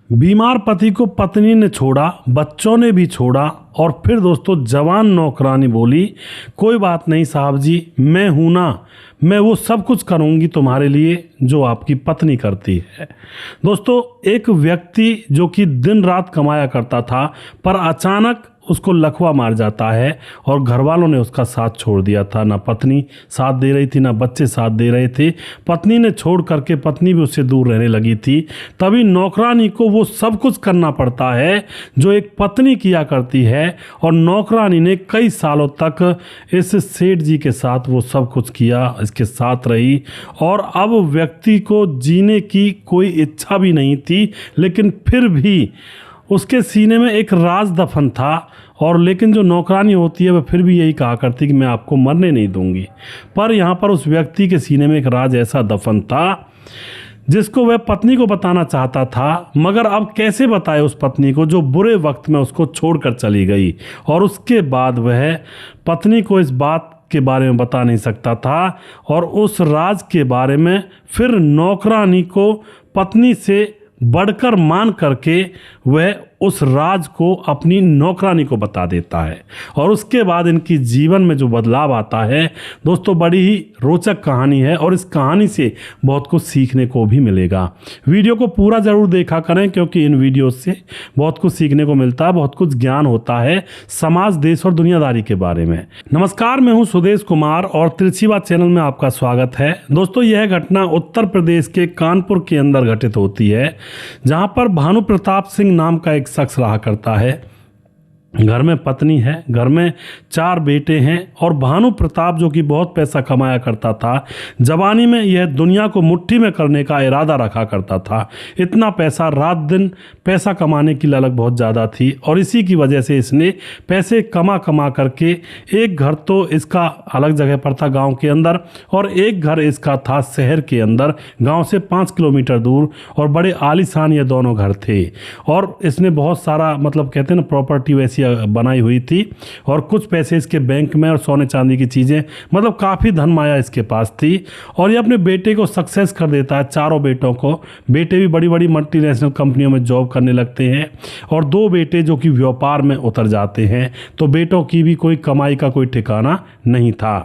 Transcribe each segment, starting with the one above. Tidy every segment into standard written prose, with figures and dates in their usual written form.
बीमार पति को पत्नी ने छोड़ा, बच्चों ने भी छोड़ा और फिर दोस्तों जवान नौकरानी बोली, कोई बात नहीं साहब जी, मैं हूं ना, मैं वो सब कुछ करूंगी तुम्हारे लिए जो आपकी पत्नी करती है। दोस्तों एक व्यक्ति जो कि दिन रात कमाया करता था पर अचानक उसको लकवा मार जाता है और घर वालों ने उसका साथ छोड़ दिया था। ना पत्नी साथ दे रही थी, ना बच्चे साथ दे रहे थे। पत्नी ने छोड़ करके पत्नी भी उससे दूर रहने लगी थी। तभी नौकरानी को वो सब कुछ करना पड़ता है जो एक पत्नी किया करती है। और नौकरानी ने कई सालों तक इस सेठ जी के साथ वो सब कुछ किया, इसके साथ रही। और अब व्यक्ति को जीने की कोई इच्छा भी नहीं थी, लेकिन फिर भी उसके सीने में एक राज दफन था। और लेकिन जो नौकरानी होती है वह फिर भी यही कहा करती कि मैं आपको मरने नहीं दूंगी। पर यहाँ पर उस व्यक्ति के सीने में एक राज ऐसा दफन था जिसको वह पत्नी को बताना चाहता था, मगर अब कैसे बताए उस पत्नी को जो बुरे वक्त में उसको छोड़कर चली गई। और उसके बाद वह पत्नी को इस बात के बारे में बता नहीं सकता था और उस राज के बारे में फिर नौकरानी को पत्नी से बढ़कर मान करके वह उस राज को अपनी नौकरानी को बता देता है। और उसके बाद इनकी जीवन में जो बदलाव आता है दोस्तों, बड़ी ही रोचक कहानी है और इस कहानी से बहुत कुछ सीखने को भी मिलेगा। वीडियो को पूरा ज़रूर देखा करें क्योंकि इन वीडियो से बहुत कुछ सीखने को मिलता है, बहुत कुछ ज्ञान होता है समाज, देश और दुनियादारी के बारे में। नमस्कार, मैं हूँ सुदेश कुमार और तिरछीवा चैनल में आपका स्वागत है। दोस्तों यह घटना उत्तर प्रदेश के कानपुर के अंदर घटित होती है, जहाँ पर भानु प्रताप सिंह नाम का एक शख्स रहा करता है। घर में पत्नी है, घर में 4 बेटे हैं और भानु प्रताप जो कि बहुत पैसा कमाया करता था, जवानी में यह दुनिया को मुट्ठी में करने का इरादा रखा करता था। इतना पैसा, रात दिन पैसा कमाने की ललक बहुत ज़्यादा थी और इसी की वजह से इसने पैसे कमा कमा करके एक घर तो इसका अलग जगह पर था गांव के अंदर और एक घर इसका था शहर के अंदर, गांव से 5 किलोमीटर दूर। और बड़े आलीशान ये दोनों घर थे और इसने बहुत सारा मतलब कहते हैं ना प्रॉपर्टी वैसी बनाई हुई थी और कुछ पैसे इसके बैंक में और सोने चांदी की चीज़ें, मतलब काफ़ी धन माया इसके पास थी। और ये अपने बेटे को सक्सेस कर देता है, चारों बेटों को। बेटे भी बड़ी बड़ी मल्टीनेशनल कंपनियों में जॉब करने लगते हैं और 2 बेटे जो कि व्यापार में उतर जाते हैं। तो बेटों की भी कोई कमाई का कोई ठिकाना नहीं था।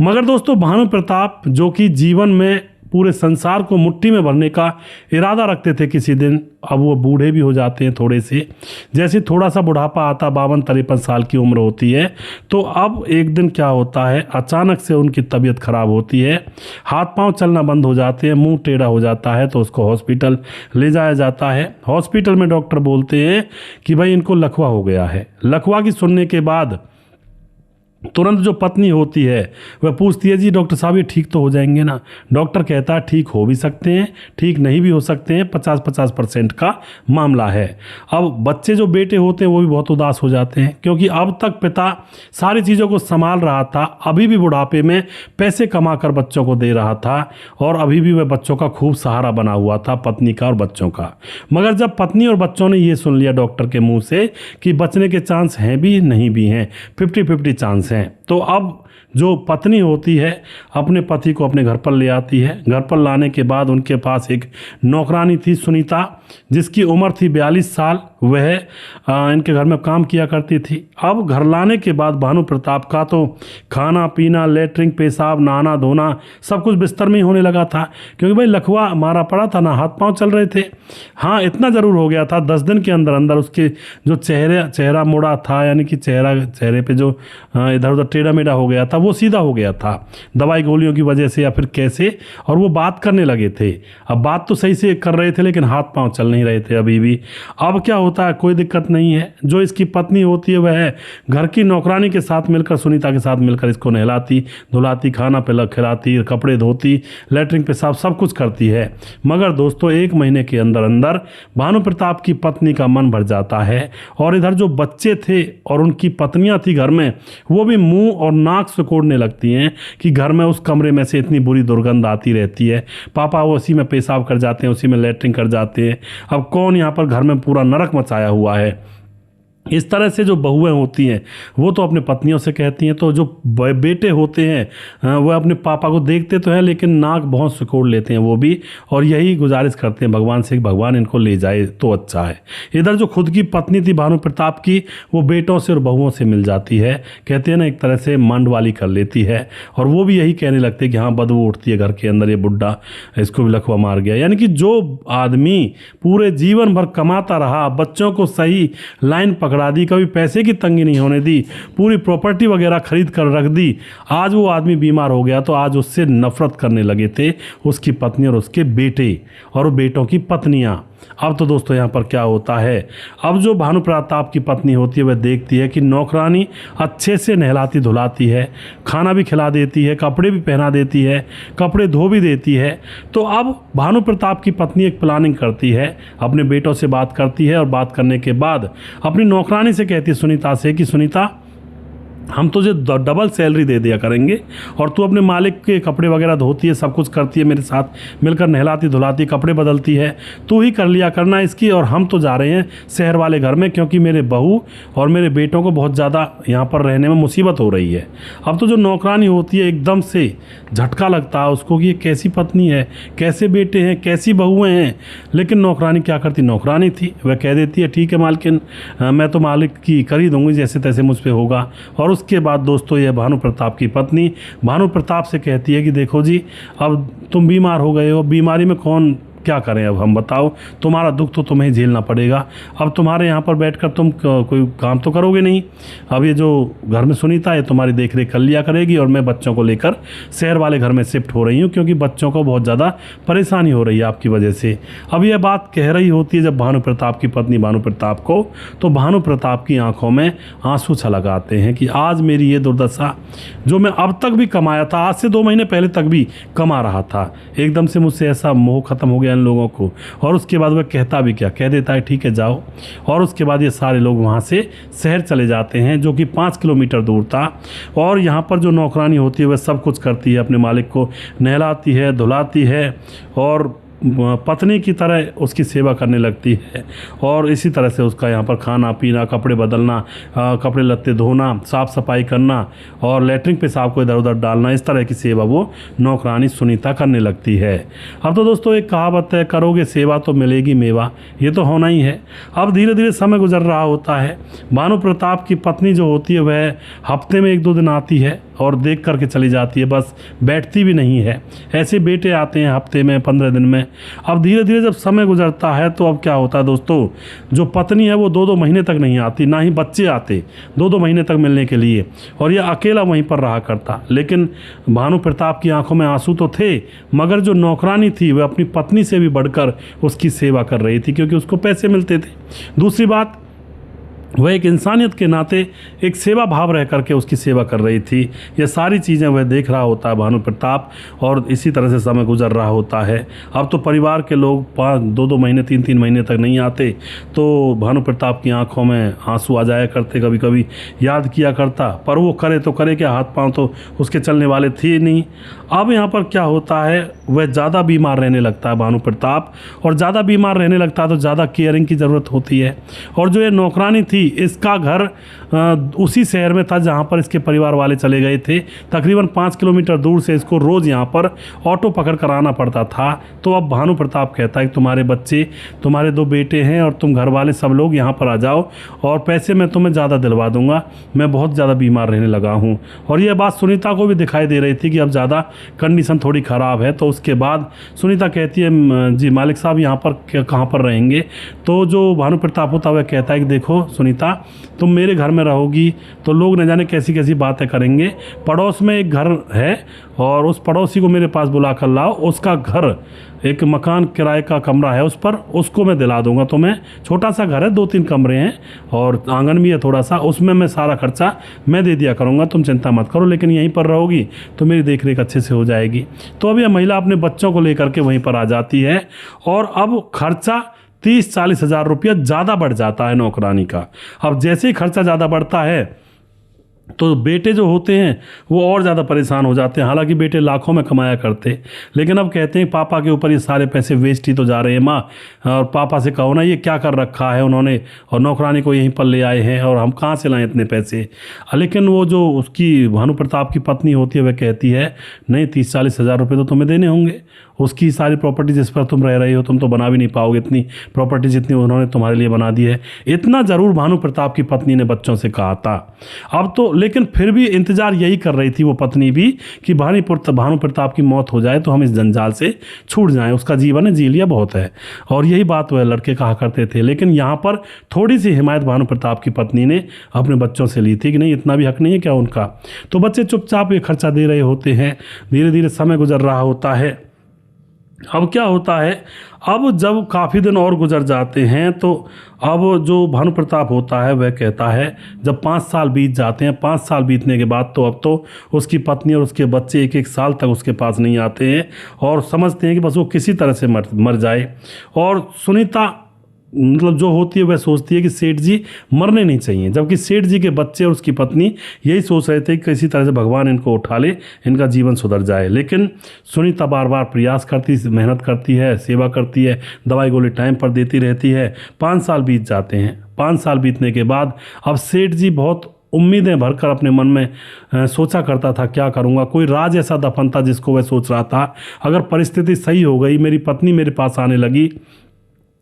मगर दोस्तों भानु प्रताप जो कि जीवन में पूरे संसार को मुट्ठी में भरने का इरादा रखते थे किसी दिन, अब वो बूढ़े भी हो जाते हैं थोड़े से। जैसे थोड़ा सा बुढ़ापा आता, 52-53 साल की उम्र होती है, तो अब एक दिन क्या होता है, अचानक से उनकी तबीयत खराब होती है, हाथ पांव चलना बंद हो जाते हैं, मुंह टेढ़ा हो जाता है। तो उसको हॉस्पिटल ले जाया जाता है। हॉस्पिटल में डॉक्टर बोलते हैं कि भाई इनको लकवा हो गया है। लकवा की सुनने के बाद तुरंत जो पत्नी होती है वह पूछती है, जी डॉक्टर साहब ये ठीक तो हो जाएंगे ना? डॉक्टर कहता है ठीक हो भी सकते हैं, ठीक नहीं भी हो सकते हैं, 50-50% का मामला है। अब बच्चे जो बेटे होते हैं वो भी बहुत उदास हो जाते हैं क्योंकि अब तक पिता सारी चीज़ों को संभाल रहा था, अभी भी बुढ़ापे में पैसे कमा कर बच्चों को दे रहा था और अभी भी वह बच्चों का खूब सहारा बना हुआ था, पत्नी का और बच्चों का। मगर जब पत्नी और बच्चों ने ये सुन लिया डॉक्टर के मुँह से कि बचने के चांस हैं भी नहीं भी हैं, 50-50 चांस हैं, तो अब जो पत्नी होती है अपने पति को अपने घर पर ले आती है। घर पर लाने के बाद उनके पास एक नौकरानी थी सुनीता, जिसकी उम्र थी 42 साल। वह इनके घर में काम किया करती थी। अब घर लाने के बाद भानु प्रताप का तो खाना पीना, लेटरिन, पेशाब, नहाना धोना सब कुछ बिस्तर में ही होने लगा था क्योंकि भाई लकवा मारा पड़ा था ना, हाथ पांव चल रहे थे। हाँ इतना ज़रूर हो गया था, 10 दिन के अंदर अंदर उसके जो चेहरा मुड़ा था, यानी कि चेहरे पे जो इधर उधर टेढ़ा मेढ़ा हो गया था वो सीधा हो गया था दवाई गोलियों की वजह से या फिर कैसे। और वो बात करने लगे थे। अब बात तो सही से कर रहे थे लेकिन हाथ पांव चल नहीं रहे थे अभी भी। अब क्या होता है, कोई दिक्कत नहीं है। जो इसकी पत्नी होती है वह घर की नौकरानी के साथ मिलकर, सुनीता के साथ मिलकर इसको नहलाती धुलाती, खाना पिला खिलाती, कपड़े धोती, लेटरिन पेशाब सब कुछ करती है। मगर दोस्तों 1 महीने के अंदर अंदर भानु प्रताप की पत्नी का मन भर जाता है और इधर जो बच्चे थे और उनकी पत्नियां थी घर में, वो भी मुंह और नाक सिकोड़ने लगती हैं कि घर में उस कमरे में से इतनी बुरी दुर्गंध आती रहती है। पापा वो उसी में पेशाब कर जाते हैं, उसी में लेटरिन कर जाते हैं। अब कौन यहाँ पर घर में पूरा नरक मचाया हुआ है। इस तरह से जो बहुएं होती हैं वो तो अपने पत्नियों से कहती हैं, तो जो बेटे होते हैं वह अपने पापा को देखते तो हैं लेकिन नाक बहुत सिकोड़ लेते हैं वो भी, और यही गुजारिश करते हैं भगवान से कि भगवान इनको ले जाए तो अच्छा है। इधर जो खुद की पत्नी थी भानु प्रताप की, वो बेटों से और बहुओं से मिल जाती है, कहते हैं ना एक तरह से मंड वाली कर लेती है, और वो भी यही कहने लगते हैं कि हाँ बदबू उठती है घर के अंदर, ये बुढ़ा इसको भी लकवा मार गया। यानी कि जो आदमी पूरे जीवन भर कमाता रहा, बच्चों को सही लाइन पकड़ा दी, कभी पैसे की तंगी नहीं होने दी, पूरी प्रॉपर्टी वगैरह खरीद कर रख दी, आज वो आदमी बीमार हो गया तो आज उससे नफरत करने लगे थे उसकी पत्नी और उसके बेटे और बेटों की पत्नियां। अब तो दोस्तों यहाँ पर क्या होता है, अब जो भानु प्रताप की पत्नी होती है वह देखती है कि नौकरानी अच्छे से नहलाती धुलाती है, खाना भी खिला देती है, कपड़े भी पहना देती है, कपड़े धो भी देती है। तो अब भानु प्रताप की पत्नी एक प्लानिंग करती है, अपने बेटों से बात करती है और बात करने के बाद अपनी नौकरानी से कहती है सुनीता से कि सुनीता हम तुझे डबल सैलरी दे दिया करेंगे और तू अपने मालिक के कपड़े वगैरह धोती है, सब कुछ करती है, मेरे साथ मिलकर नहलाती धुलाती, कपड़े बदलती है, तू ही कर लिया करना इसकी। और हम तो जा रहे हैं शहर वाले घर में क्योंकि मेरे बहू और मेरे बेटों को बहुत ज़्यादा यहाँ पर रहने में मुसीबत हो रही है। अब तो जो नौकरानी होती है एकदम से झटका लगता है उसको कि ये कैसी पत्नी है, कैसे बेटे हैं, कैसी बहुएँ हैं। लेकिन नौकरानी क्या करती, नौकरानी थी, वह कह देती है ठीक है मालकिन, मैं तो मालिक की कर ही दूँगी जैसे तैसे मुझ पर होगा। और उसके बाद दोस्तों ये भानु प्रताप की पत्नी भानु प्रताप से कहती है कि देखो जी अब तुम बीमार हो गए हो, बीमारी में कौन क्या करें, अब हम बताओ, तुम्हारा दुख तो तुम्हें झेलना पड़ेगा। अब तुम्हारे यहाँ पर बैठकर तुम कोई काम तो करोगे नहीं। अब ये जो घर में सुनीता है तुम्हारी देख रेख कर लिया करेगी और मैं बच्चों को लेकर शहर वाले घर में शिफ्ट हो रही हूँ क्योंकि बच्चों को बहुत ज़्यादा परेशानी हो रही है आपकी वजह से। अब यह बात कह रही होती है जब भानु प्रताप की पत्नी भानु प्रताप को, तो भानु प्रताप की आंखों में आंसू छलक आते हैं कि आज मेरी ये दुर्दशा जो मैं अब तक भी कमाया था, आज से 2 महीने पहले तक भी कमा रहा था, एकदम से मुझसे ऐसा मोह खत्म हो गया इन लोगों को। और उसके बाद वह कहता भी क्या, कह देता है ठीक है जाओ। और उसके बाद ये सारे लोग वहाँ से शहर चले जाते हैं जो कि 5 किलोमीटर दूर था। और यहाँ पर जो नौकरानी होती है वह सब कुछ करती है, अपने मालिक को नहलाती है, धुलाती है और पत्नी की तरह उसकी सेवा करने लगती है। और इसी तरह से उसका यहाँ पर खाना पीना, कपड़े बदलना, कपड़े लत्ते धोना, साफ़ सफाई करना और लेटरिन पेशाब को इधर उधर डालना, इस तरह की सेवा वो नौकरानी सुनीता करने लगती है। अब तो दोस्तों एक कहावत है, करोगे सेवा तो मिलेगी मेवा, ये तो होना ही है। अब धीरे धीरे समय गुजर रहा होता है। भानु प्रताप की पत्नी जो होती है वह हफ्ते में 1-2 दिन आती है और देख करके चली जाती है, बस बैठती भी नहीं है। ऐसे बेटे आते हैं हफ्ते में, 15 दिन में। अब धीरे धीरे जब समय गुजरता है तो अब क्या होता है दोस्तों, जो पत्नी है वो 2-2 महीने तक नहीं आती, ना ही बच्चे आते 2-2 महीने तक मिलने के लिए, और यह अकेला वहीं पर रहा करता। लेकिन भानु प्रताप की आंखों में आंसू तो थे, मगर जो नौकरानी थी वह अपनी पत्नी से भी बढ़कर उसकी सेवा कर रही थी क्योंकि उसको पैसे मिलते थे। दूसरी बात, वह एक इंसानियत के नाते एक सेवा भाव रह करके उसकी सेवा कर रही थी। ये सारी चीज़ें वह देख रहा होता है भानु प्रताप, और इसी तरह से समय गुजर रहा होता है। अब तो परिवार के लोग 2-2 महीने 3-3 महीने तक नहीं आते, तो भानु प्रताप की आंखों में आंसू आ जाया करते, कभी कभी याद किया करता, पर वो करे तो करे क्या, हाथ पांव तो उसके चलने वाले थे नहीं। अब यहाँ पर क्या होता है, वह ज़्यादा बीमार रहने लगता है भानु प्रताप, और ज़्यादा बीमार रहने लगता है तो ज़्यादा केयरिंग की ज़रूरत होती है। और जो ये नौकरानी थी इसका घर उसी शहर में था जहाँ पर इसके परिवार वाले चले गए थे, तकरीबन 5 किलोमीटर दूर से इसको रोज़ यहाँ पर ऑटो पकड़ कर आना पड़ता था। तो अब भानु प्रताप कहता है कि तुम्हारे बच्चे, तुम्हारे 2 बेटे हैं और तुम घर वाले सब लोग यहाँ पर आ जाओ और पैसे मैं तुम्हें ज़्यादा दिलवा दूंगा, मैं बहुत ज़्यादा बीमार रहने लगा हूँ। और यह बात सुनीता को भी दिखाई दे रही थी कि अब ज़्यादा कंडीशन थोड़ी ख़राब है। तो उसके बाद सुनीता कहती है जी मालिक साहब यहाँ पर कहाँ पर रहेंगे। तो जो भानु प्रताप होता है वह कहता है कि देखो सुनीता, तुम मेरे घर में रहोगी तो लोग न जाने कैसी कैसी बातें करेंगे। पड़ोस में एक घर है और उस पड़ोसी को मेरे पास बुला कर लाओ, उसका घर एक मकान किराए का कमरा है उस पर, उसको मैं दिला दूंगा तुम्हें। छोटा सा घर है, 2-3 कमरे हैं और आंगन भी है थोड़ा सा, उसमें मैं सारा खर्चा मैं दे दिया करूंगा, तुम चिंता मत करो, लेकिन यहीं पर रहोगी तो मेरी देख रेख अच्छे से हो जाएगी। तो अब यह महिला अपने बच्चों को लेकर के वहीं पर आ जाती है और अब खर्चा 30-40 हज़ार रुपया ज़्यादा बढ़ जाता है नौकरानी का। अब जैसे ही खर्चा ज़्यादा बढ़ता है तो बेटे जो होते हैं वो और ज़्यादा परेशान हो जाते हैं। हालांकि बेटे लाखों में कमाया करते, लेकिन अब कहते हैं पापा के ऊपर ये सारे पैसे वेस्ट ही तो जा रहे हैं माँ, और पापा से कहो ना ये क्या कर रखा है उन्होंने, और नौकरानी को यहीं पर ले आए हैं और हम कहाँ से लाएं इतने पैसे। लेकिन वो जो उसकी भानु प्रताप की पत्नी होती है वह कहती है नहीं 30-40 हज़ार रुपये तो तुम्हें देने होंगे, उसकी सारी प्रॉपर्टी जिस पर तुम रह रही हो तुम तो बना भी नहीं पाओगे इतनी प्रॉपर्टी जितनी उन्होंने तुम्हारे लिए बना दी है। इतना ज़रूर भानु प्रताप की पत्नी ने बच्चों से कहा था। अब तो लेकिन फिर भी इंतज़ार यही कर रही थी वो पत्नी भी कि भानु प्रताप की मौत हो जाए तो हम इस जंजाल से छूट जाएं, उसका जीवन है जी लिया बहुत है। और यही बात वह लड़के कहा करते थे। लेकिन यहाँ पर थोड़ी सी हिमायत भानु प्रताप की पत्नी ने अपने बच्चों से ली थी कि नहीं इतना भी हक नहीं है क्या उनका। तो बच्चे चुपचाप ये खर्चा दे रहे होते हैं। धीरे धीरे समय गुजर रहा होता है। अब क्या होता है, अब जब काफ़ी दिन और गुजर जाते हैं तो अब जो भानु प्रताप होता है वह कहता है जब 5 साल बीत जाते हैं, 5 साल बीतने के बाद तो अब तो उसकी पत्नी और उसके बच्चे एक एक साल तक उसके पास नहीं आते हैं और समझते हैं कि बस वो किसी तरह से मर जाए। और सुनीता मतलब जो होती है वह सोचती है कि सेठ जी मरने नहीं चाहिए, जबकि सेठ जी के बच्चे और उसकी पत्नी यही सोच रहे थे कि किसी तरह से भगवान इनको उठा ले, इनका जीवन सुधर जाए। लेकिन सुनीता बार बार प्रयास करती, मेहनत करती है, सेवा करती है, दवाई गोली टाइम पर देती रहती है। 5 साल बीत जाते हैं। 5 साल बीतने के बाद अब सेठ जी बहुत उम्मीदें भरकर अपने मन में सोचा करता था क्या करूँगा। कोई राज ऐसा दफन था जिसको वह सोच रहा था अगर परिस्थिति सही हो गई, मेरी पत्नी मेरे पास आने लगी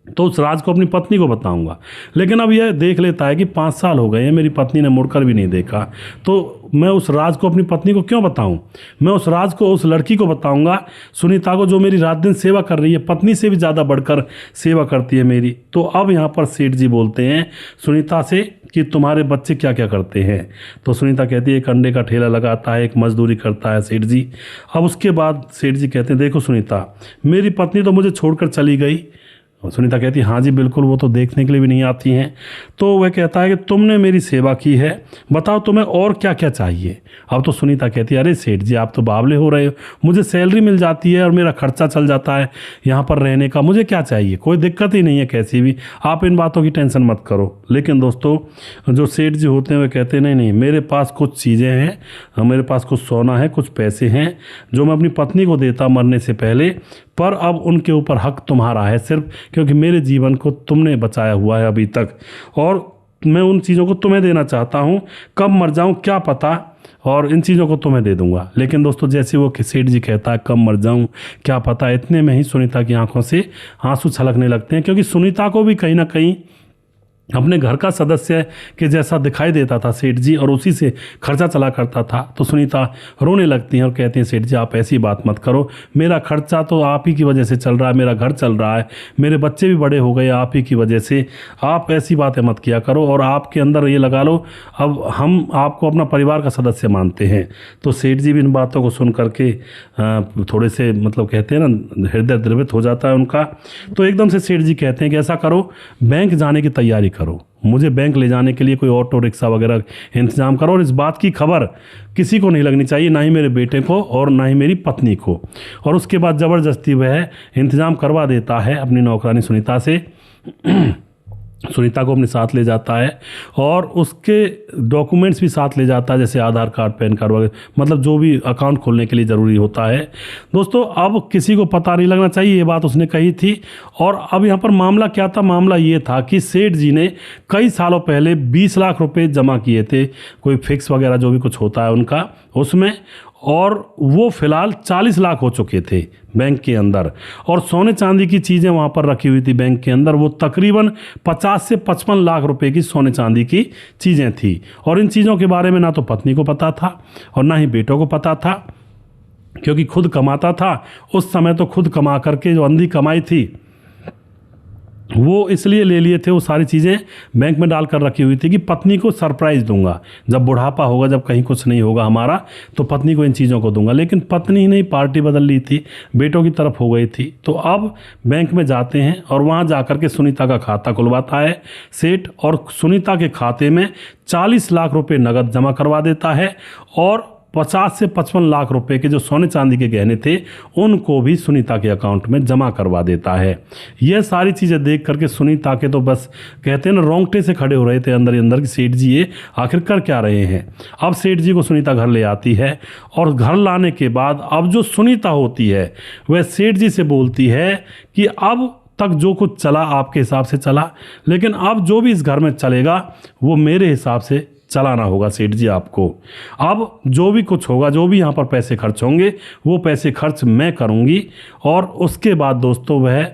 तो उस राज को अपनी पत्नी को बताऊंगा। लेकिन अब यह देख लेता है कि 5 साल हो गए हैं, मेरी पत्नी ने मुड़कर भी नहीं देखा, तो मैं उस राज को अपनी पत्नी को क्यों बताऊं। मैं उस राज को उस लड़की को बताऊंगा, सुनीता को, जो मेरी रात दिन सेवा कर रही है, पत्नी से भी ज़्यादा बढ़कर सेवा करती है मेरी। तो अब यहाँ पर सेठ जी बोलते हैं सुनीता से कि तुम्हारे बच्चे क्या क्या करते हैं। तो सुनीता कहती है एक अंडे का ठेला लगाता है, एक मजदूरी करता है सेठ जी। अब उसके बाद सेठ जी कहते हैं देखो सुनीता, मेरी पत्नी तो मुझे छोड़कर चली गई। और सुनीता कहती है हाँ जी बिल्कुल, वो तो देखने के लिए भी नहीं आती हैं। तो वह कहता है कि तुमने मेरी सेवा की है, बताओ तुम्हें और क्या क्या चाहिए। अब तो सुनीता कहती है अरे सेठ जी आप तो बावले हो रहे हो, मुझे सैलरी मिल जाती है और मेरा खर्चा चल जाता है यहाँ पर रहने का, मुझे क्या चाहिए, कोई दिक्कत ही नहीं है कैसी भी, आप इन बातों की टेंशन मत करो। लेकिन दोस्तों जो सेठ जी होते हैं वे कहते हैं नहीं नहीं, मेरे पास कुछ चीज़ें हैं, मेरे पास कुछ सोना है, कुछ पैसे हैं जो मैं अपनी पत्नी को देता मरने से पहले, पर अब उनके ऊपर हक तुम्हारा है सिर्फ क्योंकि मेरे जीवन को तुमने बचाया हुआ है अभी तक, और मैं उन चीज़ों को तुम्हें देना चाहता हूँ। कब मर जाऊँ क्या पता, और इन चीज़ों को तुम्हें दे दूंगा। लेकिन दोस्तों जैसे वो सेठ जी कहता है कब मर जाऊं क्या पता, इतने में ही सुनीता की आंखों से आंसू छलकने लगते हैं, क्योंकि सुनीता को भी कहीं ना कहीं अपने घर का सदस्य के जैसा दिखाई देता था सेठ जी, और उसी से खर्चा चला करता था। तो सुनीता रोने लगती हैं और कहती हैं सेठ जी आप ऐसी बात मत करो, मेरा खर्चा तो आप ही की वजह से चल रहा है, मेरा घर चल रहा है, मेरे बच्चे भी बड़े हो गए आप ही की वजह से, आप ऐसी बातें मत किया करो, और आपके अंदर ये लगा लो अब हम आपको अपना परिवार का सदस्य मानते हैं। तो सेठ जी भी इन बातों को सुन करके थोड़े से मतलब कहते हैं ना हृदय द्रवित हो जाता है उनका। तो एकदम से सेठ जी कहते हैं कि ऐसा करो, बैंक जाने की तैयारी करो, मुझे बैंक ले जाने के लिए कोई ऑटो रिक्शा वगैरह इंतजाम करो, और इस बात की खबर किसी को नहीं लगनी चाहिए, ना ही मेरे बेटे को और ना ही मेरी पत्नी को। और उसके बाद ज़बरदस्ती वह इंतज़ाम करवा देता है अपनी नौकरानी सुनीता से। सुनीता को अपने साथ ले जाता है और उसके डॉक्यूमेंट्स भी साथ ले जाता है, जैसे आधार कार्ड, पैन कार्ड वगैरह, मतलब जो भी अकाउंट खोलने के लिए ज़रूरी होता है। दोस्तों अब किसी को पता नहीं लगना चाहिए, ये बात उसने कही थी। और अब यहाँ पर मामला क्या था, मामला ये था कि सेठ जी ने कई सालों पहले 20 लाख रुपए जमा किए थे, कोई फिक्स वगैरह जो भी कुछ होता है उनका उसमें, और वो फ़िलहाल 40 लाख हो चुके थे बैंक के अंदर, और सोने चांदी की चीज़ें वहाँ पर रखी हुई थी बैंक के अंदर, वो तकरीबन 50 से 55 लाख रुपए की सोने चांदी की चीज़ें थी। और इन चीज़ों के बारे में ना तो पत्नी को पता था और ना ही बेटों को पता था, क्योंकि खुद कमाता था उस समय, तो खुद कमा करके जो अंधी कमाई थी वो इसलिए ले लिए थे, वो सारी चीज़ें बैंक में डाल कर रखी हुई थी कि पत्नी को सरप्राइज़ दूंगा, जब बुढ़ापा होगा, जब कहीं कुछ नहीं होगा हमारा, तो पत्नी को इन चीज़ों को दूंगा। लेकिन पत्नी ही नहीं, पार्टी बदल ली थी, बेटों की तरफ हो गई थी। तो अब बैंक में जाते हैं और वहाँ जा कर के सुनीता का खाता खुलवाता है सेठ, और सुनीता के खाते में 40 लाख रुपये नगद जमा करवा देता है, और 50 से 55 लाख रुपए के जो सोने चांदी के गहने थे उनको भी सुनीता के अकाउंट में जमा करवा देता है। यह सारी चीज़ें देख करके सुनीता के तो बस कहते हैं ना रोंगटे से खड़े हो रहे थे अंदर ही अंदर कि सेठ जी ये आखिर कर क्या रहे हैं। अब सेठ जी को सुनीता घर ले आती है और घर लाने के बाद अब जो सुनीता होती है वह सेठ जी से बोलती है कि अब तक जो कुछ चला आपके हिसाब से चला, लेकिन अब जो भी इस घर में चलेगा वो मेरे हिसाब से चलाना होगा सेठ जी आपको। अब जो भी कुछ होगा, जो भी यहाँ पर पैसे खर्च होंगे वो पैसे खर्च मैं करूँगी। और उसके बाद दोस्तों वह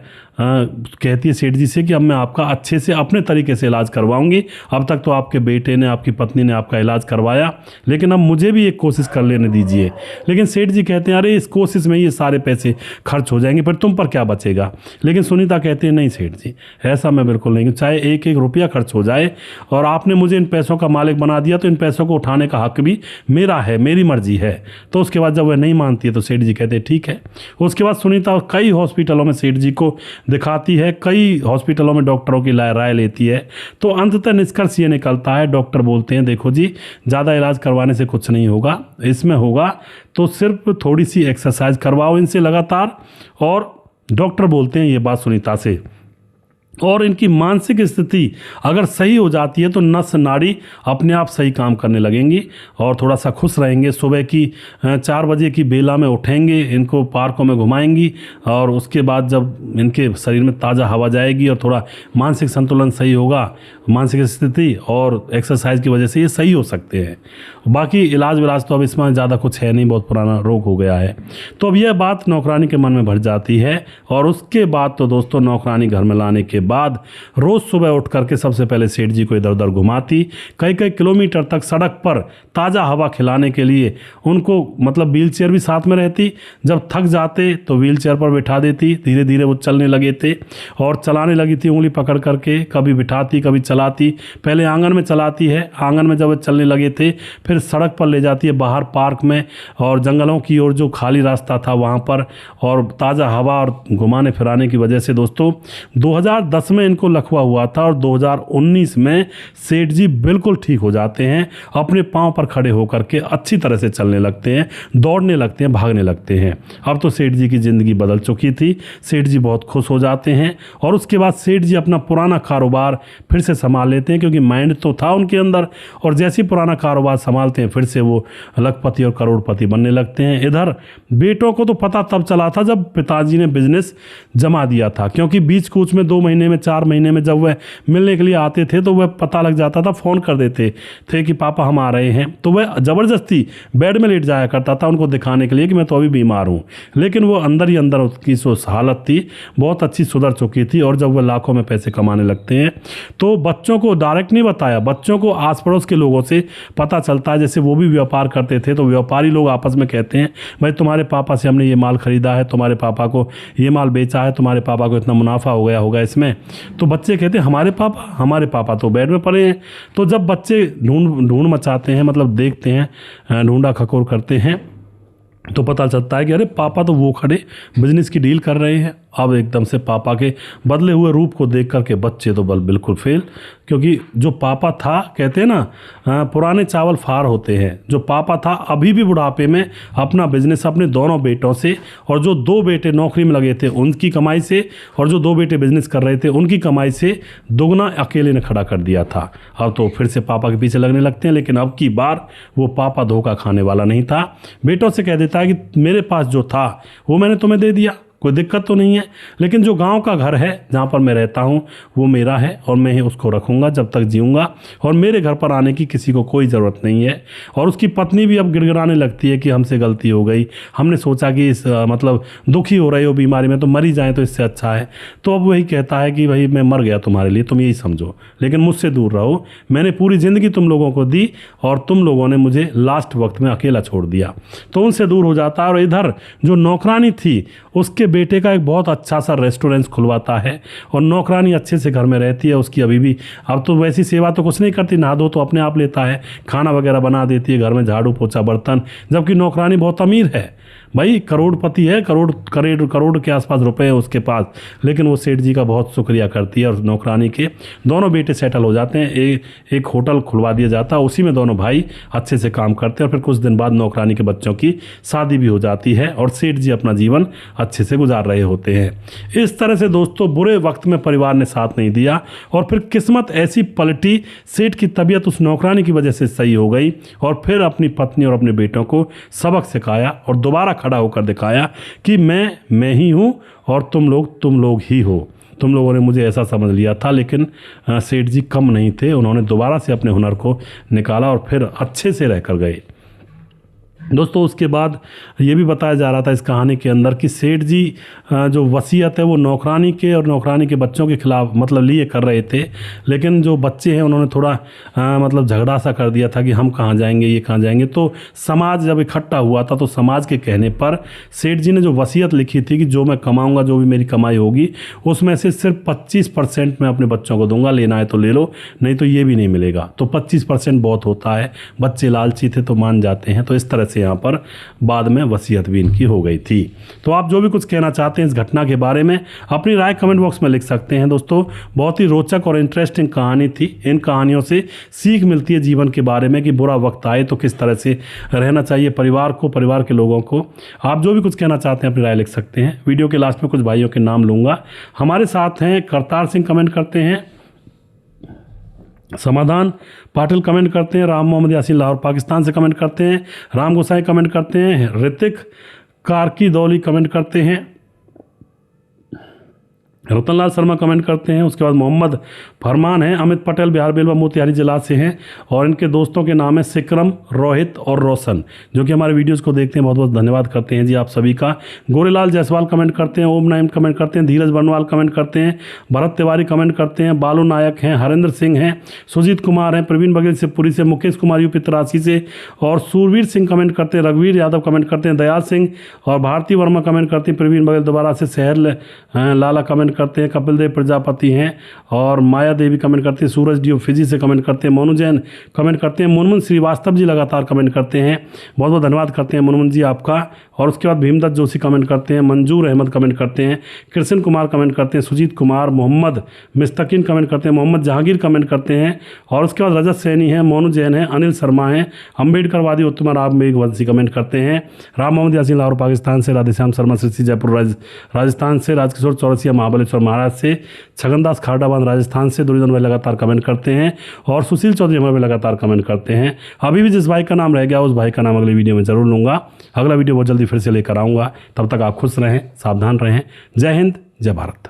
कहती है सेठ जी से कि अब मैं आपका अच्छे से अपने तरीके से इलाज करवाऊंगी। अब तक तो आपके बेटे ने, आपकी पत्नी ने आपका इलाज करवाया, लेकिन अब मुझे भी एक कोशिश कर लेने दीजिए। लेकिन सेठ जी कहते हैं अरे इस कोशिश में ये सारे पैसे खर्च हो जाएंगे, फिर तुम पर क्या बचेगा। लेकिन सुनीता कहती है नहीं सेठ जी, ऐसा मैं बिल्कुल नहीं, चाहे एक एक रुपया खर्च हो जाए और आपने मुझे इन पैसों का मालिक बना दिया तो इन पैसों को उठाने का हक भी मेरा है, मेरी मर्जी है। तो उसके बाद जब वह नहीं मानती है तो सेठ जी कहते हैं ठीक है। उसके बाद सुनीता कई हॉस्पिटलों में सेठ जी को दिखाती है, कई हॉस्पिटलों में डॉक्टरों की राय लेती है। तो अंततः निष्कर्ष ये निकलता है, डॉक्टर बोलते हैं देखो जी ज़्यादा इलाज करवाने से कुछ नहीं होगा, इसमें होगा तो सिर्फ थोड़ी सी एक्सरसाइज करवाओ इनसे लगातार। और डॉक्टर बोलते हैं ये बात सुनीता से, और इनकी मानसिक स्थिति अगर सही हो जाती है तो नस नाड़ी अपने आप सही काम करने लगेंगी और थोड़ा सा खुश रहेंगे। सुबह की 4 बजे की बेला में उठेंगे, इनको पार्कों में घुमाएंगी और उसके बाद जब इनके शरीर में ताज़ा हवा जाएगी और थोड़ा मानसिक संतुलन सही होगा, मानसिक स्थिति और एक्सरसाइज की वजह से ये सही हो सकते हैं। बाकी इलाज विलाज तो अब इसमें ज़्यादा कुछ है नहीं, बहुत पुराना रोग हो गया है। तो अब यह बात नौकरानी के मन में भर जाती है और उसके बाद तो दोस्तों नौकरानी घर में लाने के बाद रोज सुबह उठ करके सबसे पहले सेठ जी को इधर उधर घुमाती, कई कई किलोमीटर तक सड़क पर ताज़ा हवा खिलाने के लिए उनको मतलब व्हील चेयर भी साथ में रहती। जब थक जाते तो व्हील चेयर पर बिठा देती, धीरे धीरे वो चलने लगे थे और चलाने लगी थी उंगली पकड़ करके, कभी बिठाती कभी चलाती। पहले आंगन में चलाती है, आंगन में जब वो चलने लगे थे फिर सड़क पर ले जाती है, बाहर पार्क में और जंगलों की ओर जो खाली रास्ता था वहाँ पर, और ताज़ा हवा और घुमाने फिराने की वजह से दोस्तों 2010 में इनको लकवा हुआ था और 2019 में सेठ जी बिल्कुल ठीक हो जाते हैं, अपने पांव पर खड़े होकर के अच्छी तरह से चलने लगते हैं, दौड़ने लगते हैं, भागने लगते हैं। अब तो सेठ जी की ज़िंदगी बदल चुकी थी, सेठ जी बहुत खुश हो जाते हैं और उसके बाद सेठ जी अपना पुराना कारोबार फिर से संभाल लेते हैं, क्योंकि माइंड तो था उनके अंदर, और जैसे ही पुराना कारोबार संभालते हैं फिर से वो लखपति और करोड़पति बनने लगते हैं। इधर बेटों को तो पता तब चला था जब पिताजी ने बिजनेस जमा दिया था, क्योंकि बीच कूच में 2 महीने में 4 महीने में जब वह मिलने के लिए आते थे तो वह पता लग जाता था, फ़ोन कर देते थे कि पापा हम आ रहे हैं। तो वह ज़बरदस्ती बेड में लेट जाया करता था उनको दिखाने के लिए कि मैं तो अभी बीमार हूँ, लेकिन वो अंदर ही अंदर उसकी जो हालत थी बहुत अच्छी सुधर चुकी थी। और जब वह लाखों में पैसे कमाने लगते हैं तो बच्चों को डायरेक्ट नहीं बताया, बच्चों को आस पड़ोस के लोगों से पता चलता है। जैसे वो भी व्यापार करते थे तो व्यापारी लोग आपस में कहते हैं भाई तुम्हारे पापा से हमने ये माल खरीदा है, तुम्हारे पापा को ये माल बेचा है, तुम्हारे पापा को इतना मुनाफा हो गया होगा इसमें। तो बच्चे कहते हैं हमारे पापा तो बेड में पड़े हैं। तो जब बच्चे ढूंढ मचाते हैं, मतलब देखते हैं, ढूंढा खकोर करते हैं, तो पता चलता है कि अरे पापा तो वो खड़े बिजनेस की डील कर रहे हैं। अब एकदम से पापा के बदले हुए रूप को देख करके बच्चे तो बिल्कुल फेल, क्योंकि जो पापा था, कहते हैं ना पुराने चावल फार होते हैं, जो पापा था अभी भी बुढ़ापे में अपना बिजनेस अपने दोनों बेटों से, और जो 2 बेटे नौकरी में लगे थे उनकी कमाई से, और जो 2 बेटे बिजनेस कर रहे थे उनकी कमाई से दुगना अकेले ने खड़ा कर दिया था। अब तो फिर से पापा के पीछे लगने लगते हैं, लेकिन अब की बार वो पापा धोखा खाने वाला नहीं था। बेटों से कह देता है कि मेरे पास जो था वो मैंने तुम्हें दे दिया, कोई दिक्कत तो नहीं है, लेकिन जो गांव का घर है जहाँ पर मैं रहता हूँ वो मेरा है और मैं ही उसको रखूँगा जब तक जीऊँगा, और मेरे घर पर आने की किसी को कोई ज़रूरत नहीं है। और उसकी पत्नी भी अब गिड़गिड़ाने लगती है कि हमसे गलती हो गई, हमने सोचा कि इस मतलब दुखी हो रहे हो बीमारी में तो मरी जाए तो इससे अच्छा है। तो अब वही कहता है कि भाई मैं मर गया तुम्हारे लिए, तुम यही समझो, लेकिन मुझसे दूर रहो, मैंने पूरी ज़िंदगी तुम लोगों को दी और तुम लोगों ने मुझे लास्ट वक्त में अकेला छोड़ दिया। तो उनसे दूर हो जाता है। और इधर जो नौकरानी थी उसके बेटे का एक बहुत अच्छा सा रेस्टोरेंट खुलवाता है और नौकरानी अच्छे से घर में रहती है। उसकी अभी भी अब तो वैसी सेवा तो कुछ नहीं करती, नहा धो तो अपने आप लेता है, खाना वगैरह बना देती है, घर में झाड़ू पोछा बर्तन, जबकि नौकरानी बहुत अमीर है, भाई करोड़पति है, करोड़ के आसपास रुपए हैं उसके पास, लेकिन वो सेठ जी का बहुत शुक्रिया करती है और नौकरानी के दोनों बेटे सेटल हो जाते हैं। एक होटल खुलवा दिया जाता है, उसी में दोनों भाई अच्छे से काम करते हैं और फिर कुछ दिन बाद नौकरानी के बच्चों की शादी भी हो जाती है और सेठ जी अपना जीवन अच्छे से गुजार रहे होते हैं। इस तरह से दोस्तों बुरे वक्त में परिवार ने साथ नहीं दिया और फिर किस्मत ऐसी पलटी, सेठ की तबीयत उस नौकरानी की वजह से सही हो गई और फिर अपनी पत्नी और अपने बेटों को सबक सिखाया और दोबारा खड़ा होकर दिखाया कि मैं ही हूँ और तुम लोग ही हो। तुम लोगों ने मुझे ऐसा समझ लिया था, लेकिन सेठ जी कम नहीं थे, उन्होंने दोबारा से अपने हुनर को निकाला और फिर अच्छे से रहकर गए। दोस्तों उसके बाद ये भी बताया जा रहा था इस कहानी के अंदर कि सेठ जी जो वसीयत है वो नौकरानी के और नौकरानी के बच्चों के खिलाफ मतलब लिए कर रहे थे, लेकिन जो बच्चे हैं उन्होंने थोड़ा मतलब झगड़ा सा कर दिया था कि हम कहाँ जाएंगे, ये कहाँ जाएंगे। तो समाज जब इकट्ठा हुआ था तो समाज के कहने पर सेठ जी ने जो वसीयत लिखी थी कि जो मैं कमाऊँगा, जो भी मेरी कमाई होगी उसमें से सिर्फ 25% मैं अपने बच्चों को दूंगा, लेना है तो ले लो, नहीं तो ये भी नहीं मिलेगा। तो 25% बहुत होता है, बच्चे लालची थे तो मान जाते हैं। तो इस तरह से यहाँ पर बाद में वसीयत भी इनकी हो गई थी। तो आप जो भी कुछ कहना चाहते हैं इस घटना के बारे में अपनी राय कमेंट बॉक्स में लिख सकते हैं। दोस्तों बहुत ही रोचक और इंटरेस्टिंग कहानी थी। इन कहानियों से सीख मिलती है जीवन के बारे में कि बुरा वक्त आए तो किस तरह से रहना चाहिए परिवार को, परिवार के लोगों को। आप जो भी कुछ कहना चाहते हैं अपनी राय लिख सकते हैं। वीडियो के लास्ट में कुछ भाइयों के नाम लूँगा। हमारे साथ हैं करतार सिंह, कमेंट करते हैं। समाधान पाटिल कमेंट करते हैं। राम मोहम्मद यासीन लाहौर पाकिस्तान से कमेंट करते हैं। राम गोसाई कमेंट करते हैं। ऋतिक कारकी दौली कमेंट करते हैं। रतनलाल शर्मा कमेंट करते हैं। उसके बाद मोहम्मद फरमान है। अमित पटेल बिहार बेलवा मोतिहारी जिला से हैं और इनके दोस्तों के नाम है सिक्रम, रोहित और रोशन, जो कि हमारे वीडियोस को देखते हैं। बहुत बहुत धन्यवाद करते हैं जी आप सभी का। गोरेलाल जायसवाल कमेंट करते हैं। ओम नाइम कमेंट करते हैं। धीरज बर्नवाल कमेंट करते हैं। भरत तिवारी कमेंट करते हैं। बालू नायक हैं। हरेंद्र सिंह हैं। सुजीत कुमार हैं। प्रवीण बघेल शिवपुरी से। मुकेश कुमार यूपी तरासी से और सूरवीर सिंह कमेंट करते हैं। रघुवीर यादव कमेंट करते हैं। दयाल सिंह और भारती वर्मा कमेंट करती हैं। प्रवीण बघेल दोबारा से। शहर लाला कमेंट करते हैं। कपिल देव प्रजापति हैं और माया देवी कमेंट करते हैं। सूरज डी फिजी से कमेंट करते हैं। मोनू जैन कमेंट करते हैं। मुनमुन श्रीवास्तव जी लगातार कमेंट करते हैं। बहुत बहुत धन्यवाद करते हैं मुनमुन जी आपका। और उसके बाद भीमदत्त जोशी कमेंट करते हैं। मंजूर अहमद कमेंट करते हैं। कृष्ण कुमार कमेंट करते हैं। सुजीत कुमार, मोहम्मद मिस्तकीन कमेंट करते हैं। मोहम्मद जहांगीर कमेंट करते हैं। और उसके बाद रजत सैनी है। मोनू जैन है। अनिल शर्मा है। अम्बेडकरवादी उत्तम राम मेघवंशी कमेंट करते हैं। राम मोहम्मद यासीन लाहौर पाकिस्तान से। राधेश्याम शर्मा सृष्टि जयपुर राजस्थान से। राजकिशोर चौरसिया महाबलेश्वर महाराज से। छगनदास खारडाबाद राजस्थान से। दुर्योधन भाई लगातार कमेंट करते हैं और सुशील चौधरी हमारे भी लगातार कमेंट करते हैं। अभी भी जिस भाई का नाम रह गया उस भाई का नाम अगली वीडियो में जरूर लूँगा। अगला वीडियो बहुत जल्दी फिर से लेकर आऊँगा। तब तक आप खुश रहें, सावधान रहें। जय हिंद, जय भारत।